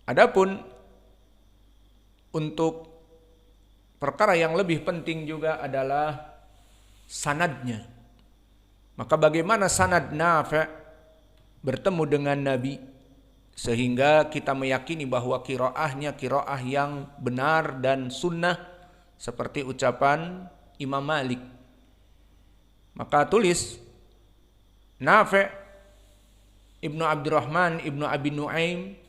Adapun untuk perkara yang lebih penting juga adalah sanadnya. Maka bagaimana sanad Nafi' bertemu dengan Nabi sehingga kita meyakini bahwa qiraahnya qiraah yang benar dan sunnah seperti ucapan Imam Malik. Maka tulis Nafi' Ibnu Abdurrahman Ibnu Abi Nuaim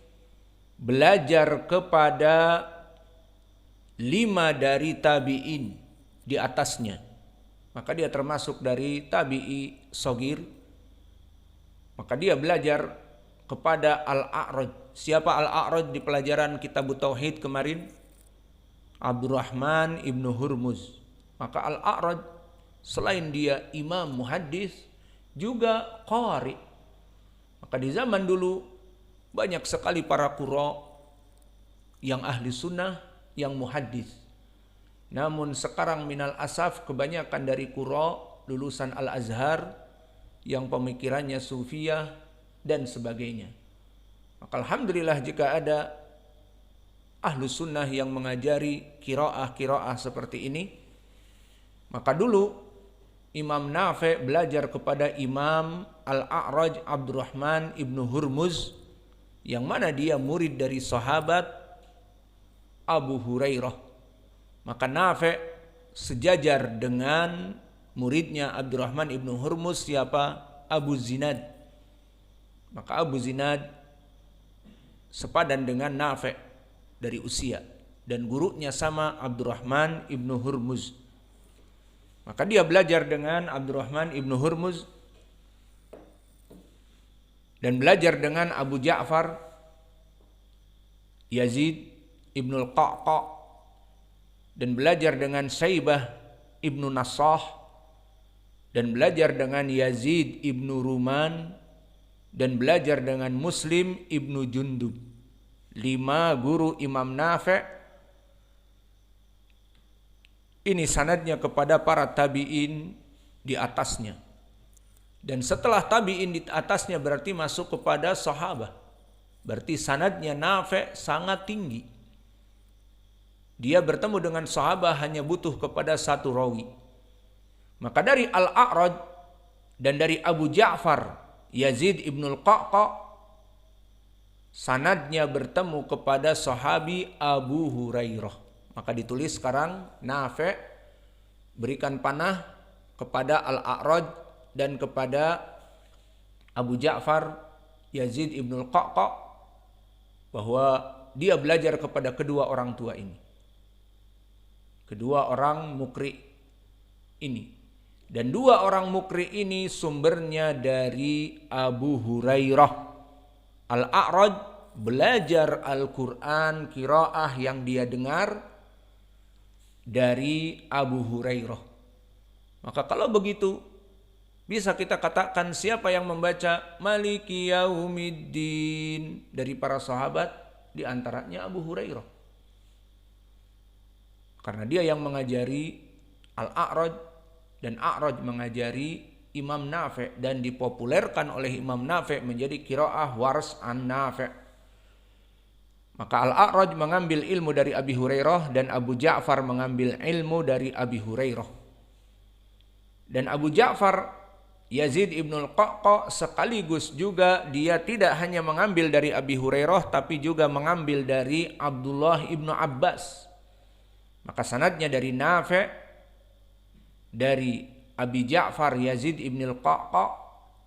belajar kepada 5 dari tabi'in di atasnya. Maka dia termasuk dari tabi'i shogir. Maka dia belajar kepada Al-A'raj. Siapa Al-A'raj di pelajaran Kitab Tauhid kemarin? Abdurrahman Ibnu Hurmuz. Maka Al-A'raj selain dia imam muhaddis juga qari. Maka di zaman dulu banyak sekali para qurra yang ahli sunnah, yang muhaddis. Namun sekarang minal asaf kebanyakan dari qurra lulusan Al-Azhar yang pemikirannya sufiyah dan sebagainya. Maka alhamdulillah jika ada ahlu sunnah yang mengajari qiraah seperti ini. Maka dulu Imam Nafi' belajar kepada Imam Al-A'raj Abdurrahman Ibnu Hurmuz, yang mana dia murid dari sahabat Abu Hurairah. Maka Nafi' sejajar dengan muridnya Abdurrahman Ibnu Hurmuz, siapa? Abu Zinad. Maka Abu Zinad sepadan dengan Nafi' dari usia, dan gurunya sama Abdurrahman Ibnu Hurmuz. Maka dia belajar dengan Abdurrahman Ibnu Hurmuz dan belajar dengan Abu Ja'far Yazid Ibnu Al-Qa'qa dan belajar dengan Syaibah Ibnu Nassah dan belajar dengan Yazid Ibnu Ruman dan belajar dengan Muslim Ibnu Jundub. 5 guru Imam Nafi'. Ini sanadnya kepada para tabi'in di atasnya. Dan setelah tabi'in di atasnya berarti masuk kepada sahabat. Berarti sanadnya Nafi' sangat tinggi. Dia bertemu dengan sahabat hanya butuh kepada 1 rawi. Maka dari Al-A'raj dan dari Abu Ja'far Yazid Ibnu Al-Qa'qa, sanadnya bertemu kepada sahabi Abu Hurairah. Maka ditulis sekarang Nafi' berikan panah kepada Al-A'raj dan kepada Abu Ja'far Yazid Ibnu Al-Qa'qa bahwa dia belajar kepada kedua orang tua ini. Kedua orang mukri ini. Dan 2 orang mukri ini sumbernya dari Abu Hurairah. Al-A'raj belajar Al-Quran qiraah yang dia dengar dari Abu Hurairah. Maka kalau begitu bisa kita katakan siapa yang membaca Maliki Yaumiddin dari para sahabat, di antaranya Abu Hurairah. Karena dia yang mengajari Al-A'raj dan A'raj mengajari Imam Nafi' dan dipopulerkan oleh Imam Nafi' menjadi qiraah Wars an Nafi'. Maka Al-A'raj mengambil ilmu dari Abi Hurairah dan Abu Ja'far mengambil ilmu dari Abi Hurairah. Dan Abu Ja'far Yazid Ibnu Al-Qa'qa sekaligus juga dia tidak hanya mengambil dari Abi Hurairah tapi juga mengambil dari Abdullah Ibnu Abbas. Maka sanadnya dari Nafi', dari Abi Ja'far Yazid Ibnu Al-Qa'qa,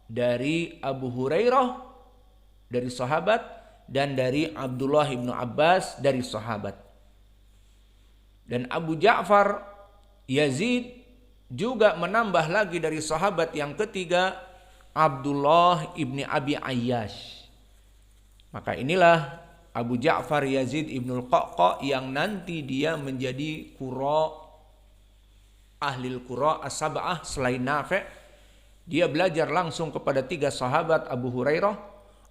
dari Abu Hurairah dari sahabat, dan dari Abdullah Ibnu Abbas dari sahabat. Dan Abu Ja'far Yazid juga menambah lagi dari sahabat yang ketiga, Abdullah Ibni Abi Ayyash. Maka inilah Abu Ja'far Yazid Ibnu Al-Qa'qa yang nanti dia menjadi qurra, ahlil qurra as-sab'ah selain Nafi'. Dia belajar langsung kepada 3 sahabat, Abu Hurairah,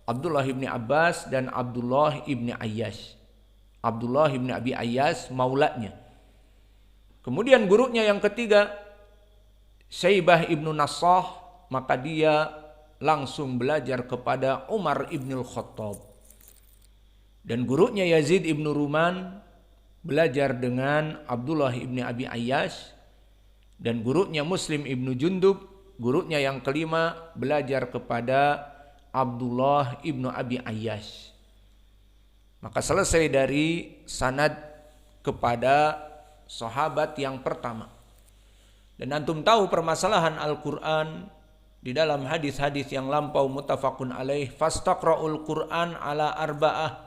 Abdullah ibni Abbas, dan Abdullah ibni Ayyash. Abdullah ibni Abi Ayyash maulanya. Kemudian gurunya yang ketiga Syaibah ibnu Nassah, maka dia langsung belajar kepada Umar ibn Khattab. Dan gurunya Yazid ibnu Ruman belajar dengan Abdullah ibni Abi Ayyash. Dan gurunya Muslim ibnu Jundub, gurunya yang kelima, belajar kepada Abdullah ibnu Abi Ayyash. Maka selesai dari sanad kepada sahabat yang pertama. Dan antum tahu permasalahan Al-Quran di dalam hadis-hadis yang lampau muttafaqun alaih, fastaqra'ul Quran ala arba'ah.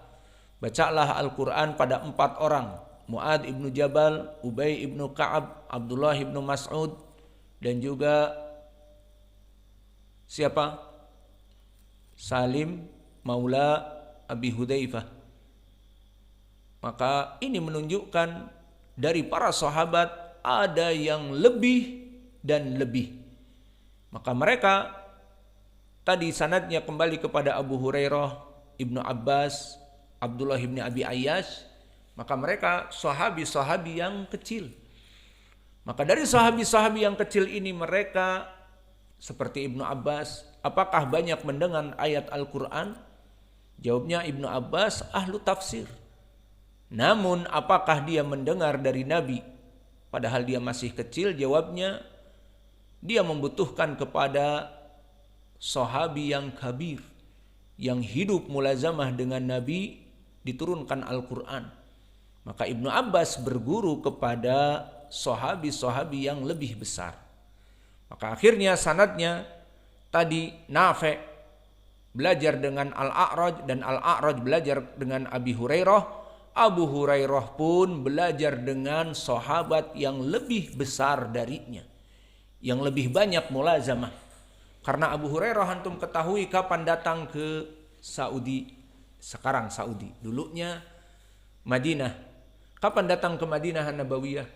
Bacalah Al-Quran pada 4 orang. Mu'ad ibnu Jabal, Ubay ibnu Ka'ab, Abdullah ibnu Mas'ud, dan juga siapa? Salim maula Abi Hudzaifah. Maka ini menunjukkan dari para sahabat ada yang lebih dan lebih. Maka mereka tadi sanadnya kembali kepada Abu Hurairah, Ibnu Abbas, Abdullah ibn Abi Ayyash. Maka mereka sahabi-sahabi yang kecil. Maka dari sahabi-sahabi yang kecil ini mereka seperti Ibnu Abbas, apakah banyak mendengar ayat Al-Quran? Jawabnya Ibnu Abbas ahlu tafsir. Namun apakah dia mendengar dari Nabi padahal dia masih kecil? Jawabnya dia membutuhkan kepada sahabi yang kabir, yang hidup mulazamah dengan Nabi, diturunkan Al-Quran. Maka Ibnu Abbas berguru kepada sahabi-sahabi yang lebih besar. Maka akhirnya sanadnya tadi Nafi' belajar dengan Al-A'raj dan Al-A'raj belajar dengan Abi Hurairah. Abu Hurairah pun belajar dengan sahabat yang lebih besar darinya, yang lebih banyak mulazamah. Karena Abu Hurairah antum ketahui kapan datang ke Saudi, sekarang Saudi, dulunya Madinah. Kapan datang ke Madinah Nabawiyah?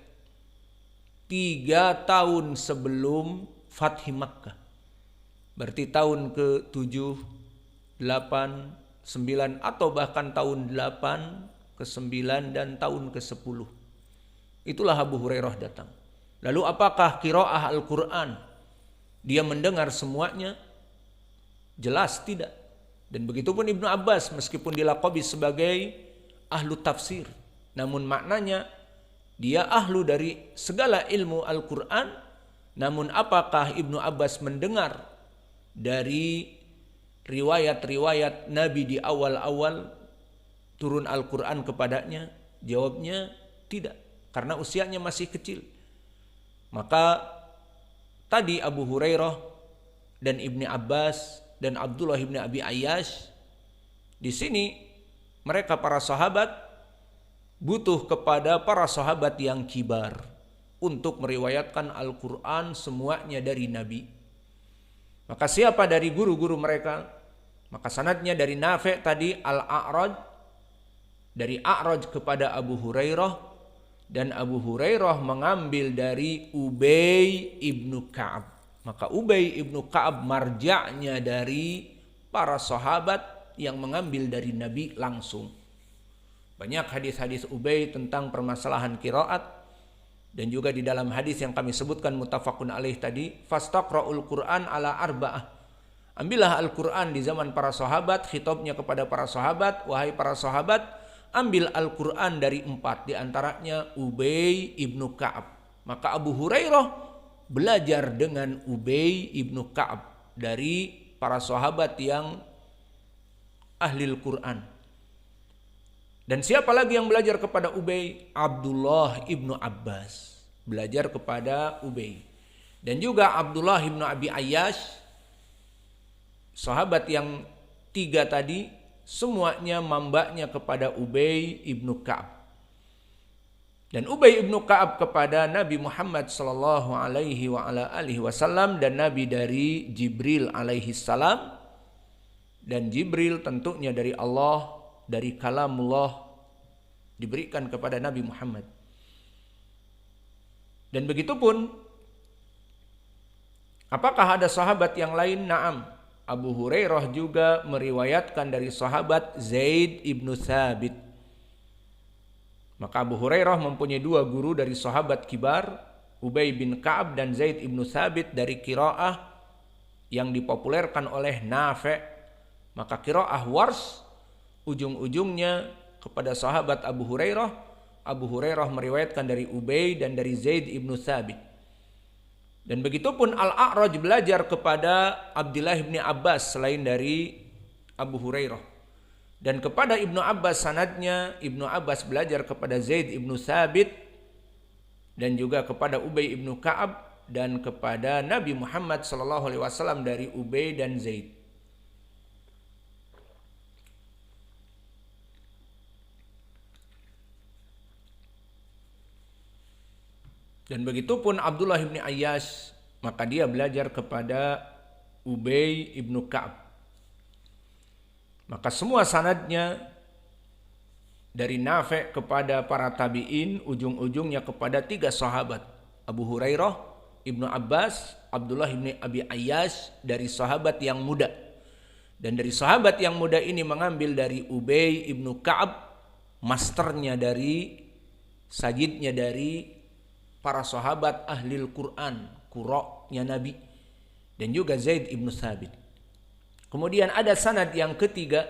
3 tahun sebelum Fathi Makkah. Berarti tahun ke-7, 8, 9 atau bahkan tahun 8, ke-9 dan tahun ke-10. Itulah Abu Hurairah datang. Lalu apakah qiraah Al-Quran? Dia mendengar semuanya? Jelas tidak. Dan begitupun Ibnu Abbas meskipun dilaqabi sebagai ahlu tafsir, namun maknanya dia ahlu dari segala ilmu Al-Quran. Namun apakah Ibnu Abbas mendengar dari riwayat-riwayat Nabi di awal-awal turun Al-Quran kepadanya? Jawabnya tidak, karena usianya masih kecil. Maka tadi Abu Hurairah dan Ibnu Abbas dan Abdullah ibn Abi Ayyash, di sini mereka para sahabat butuh kepada para sahabat yang kibar untuk meriwayatkan Al-Quran semuanya dari Nabi. Maka siapa dari guru-guru mereka? Maka sanadnya dari Nafi' tadi Al-A'raj, dari A'raj kepada Abu Hurairah, dan Abu Hurairah mengambil dari Ubay ibnu Ka'ab. Maka Ubay ibnu Ka'ab marja'nya dari para sahabat yang mengambil dari Nabi langsung. Banyak hadis-hadis Ubay tentang permasalahan qiraat, dan juga di dalam hadis yang kami sebutkan muttafaqun alaih tadi, fastaqra'ul Qur'an ala arba'ah. Ambillah Al-Quran di zaman para sahabat, khitabnya kepada para sahabat, wahai para sahabat, ambil Al-Quran dari 4, di antaranya Ubay ibnu Ka'ab. Maka Abu Hurairah belajar dengan Ubay ibnu Ka'ab dari para sahabat yang ahli Al-Quran. Dan siapa lagi yang belajar kepada Ubay? Abdullah ibnu Abbas belajar kepada Ubay. Dan juga Abdullah ibnu Abi Ayyash, sahabat yang 3 tadi, semuanya mambaknya kepada Ubay ibnu Ka'ab. Dan Ubay ibnu Ka'ab kepada Nabi Muhammad sallallahu alaihi wa ala alihi wasallam, dan Nabi dari Jibril alaihi salam. Dan Jibril tentunya dari Allah, dari kalamullah, diberikan kepada Nabi Muhammad. Dan begitupun, apakah ada sahabat yang lain? Naam, Abu Hurairah juga meriwayatkan dari sahabat Zaid ibnu Thabit. Maka Abu Hurairah mempunyai 2 guru dari sahabat kibar, Ubay bin Ka'ab dan Zaid ibnu Thabit, dari qiraah yang dipopulerkan oleh Nafi'. Maka qiraah Wars ujung-ujungnya kepada sahabat Abu Hurairah. Abu Hurairah meriwayatkan dari Ubay dan dari Zaid ibnu Thabit. Dan begitupun Al-A'raj belajar kepada Abdullah ibni Abbas selain dari Abu Hurairah. Dan kepada Ibnu Abbas sanadnya, Ibnu Abbas belajar kepada Zaid ibnu Thabit dan juga kepada Ubay ibnu Ka'ab dan kepada Nabi Muhammad SAW dari Ubay dan Zaid. Dan begitupun Abdullah ibni Ayyash, maka dia belajar kepada Ubay ibnu Ka'ab. Maka semua sanadnya dari Nafi' kepada para tabi'in, ujung-ujungnya kepada 3 sahabat. Abu Hurairah, Ibnu Abbas, Abdullah ibni Abi Ayyash dari sahabat yang muda. Dan dari sahabat yang muda ini mengambil dari Ubay ibnu Ka'ab, masternya dari, sajidnya dari para sahabat ahlil Quran, qura'nya Nabi. Dan juga Zaid ibnu Thabit. Kemudian ada sanad yang ketiga,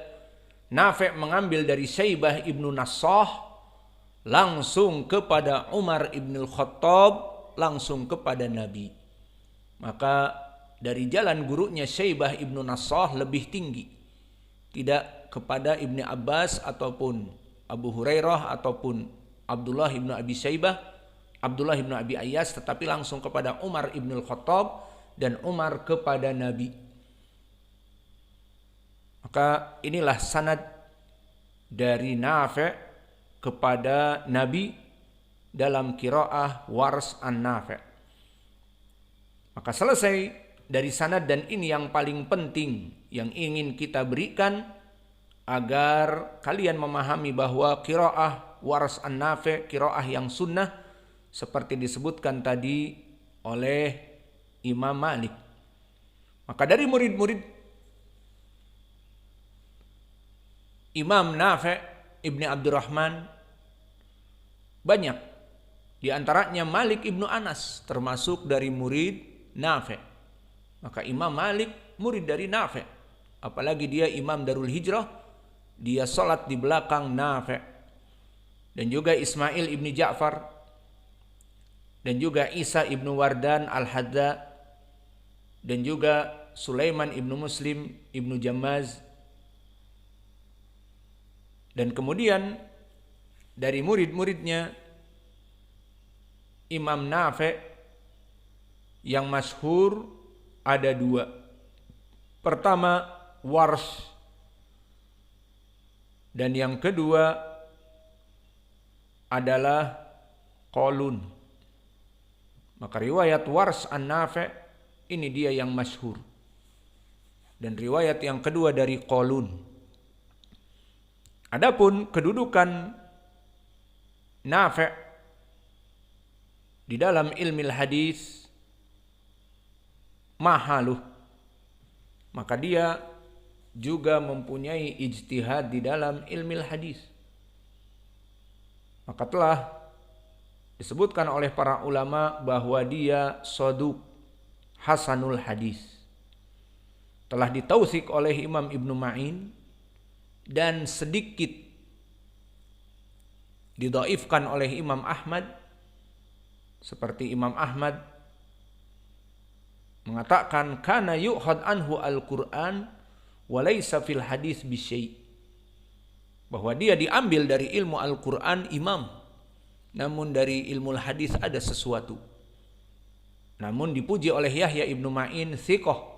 Nafi' mengambil dari Syaibah ibnu Nassah, langsung kepada Umar ibn Khattab, langsung kepada Nabi. Maka dari jalan gurunya Syaibah ibnu Nassah lebih tinggi, tidak kepada Ibni Abbas ataupun Abu Hurairah ataupun Abdullah ibnu Abi Syaibah, Abdullah ibnu Abi Ayyash, tetapi langsung kepada Umar ibn Khattab dan Umar kepada Nabi. Maka inilah sanad dari Nafi' kepada Nabi dalam qiraah Wars an-Nafi'. Maka selesai dari sanad, dan ini yang paling penting yang ingin kita berikan agar kalian memahami bahwa qiraah Wars an-Nafi' qiraah yang sunnah seperti disebutkan tadi oleh Imam Malik. Maka dari murid-murid Imam Nafi' ibni Abdurrahman banyak, di antaranya Malik ibnu Anas termasuk dari murid Nafi'. Maka Imam Malik murid dari Nafi', apalagi dia Imam Darul Hijrah, dia sholat di belakang Nafi'. Dan juga Ismail ibni Ja'far, dan juga Isa ibnu Wardan al-Hadda, dan juga Sulaiman ibnu Muslim ibnu Jammaz. Dan kemudian dari murid-muridnya Imam Nafi' yang masyhur ada 2. Pertama Warsh, dan yang kedua adalah Qalun. Maka riwayat Warsh an-Nafi' ini dia yang masyhur. Dan riwayat yang kedua dari Qalun. Adapun kedudukan Nafi' di dalam ilmu hadis mahaluh, maka dia juga mempunyai ijtihad di dalam ilmu hadis. Maka telah disebutkan oleh para ulama bahwa dia saduq hasanul hadis. Telah ditautsik oleh Imam Ibnu Ma'in dan sedikit didhaifkan oleh Imam Ahmad, seperti Imam Ahmad mengatakan kana yu'khad anhu al-Qur'an wa laysa fil hadis bisyai', bahwa dia diambil dari ilmu Al-Qur'an imam, namun dari ilmu hadis ada sesuatu. Namun dipuji oleh Yahya ibnu Ma'in thiqah,